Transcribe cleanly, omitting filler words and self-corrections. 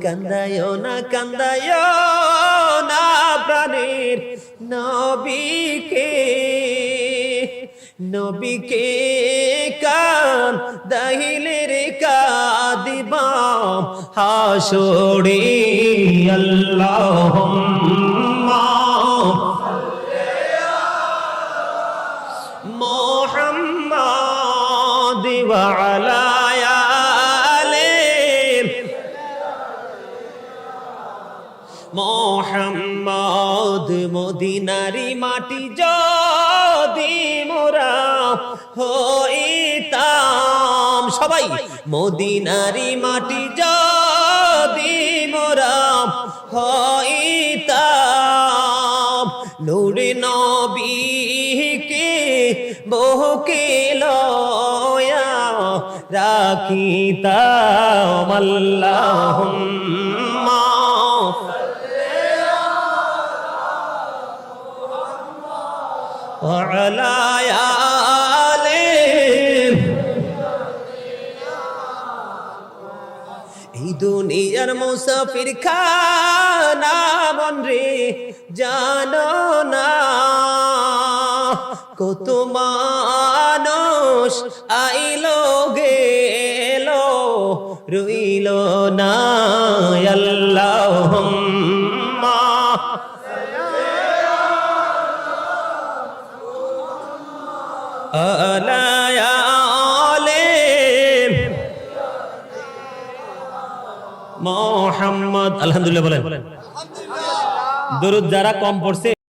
কান্দায় না প্রাণের নবীকে নবীকে কান্দাইলে রে কাঁদিবা হাসরে আল্লাহুম্মা মুহাম্মাদ ওয়া আলা মোহাম্মদ মদিনারি মাটি যদি মোরা হইতাম সবাই মদিনারি মাটি যদি মোরা হইতাম নূরে নবীকে বুকে লয়া রাখিতাম আল্লাহুম্মা وعلى آله এই দুনিয়ার মুসাফির খানা মন রে জানো না কত মানুষ আইলো গেলো রইল না আল্লাহুম্মা মোহাম্মদ আলহামদুলিল্লাহ বলেন। দরুদ যারা কম পড়ছে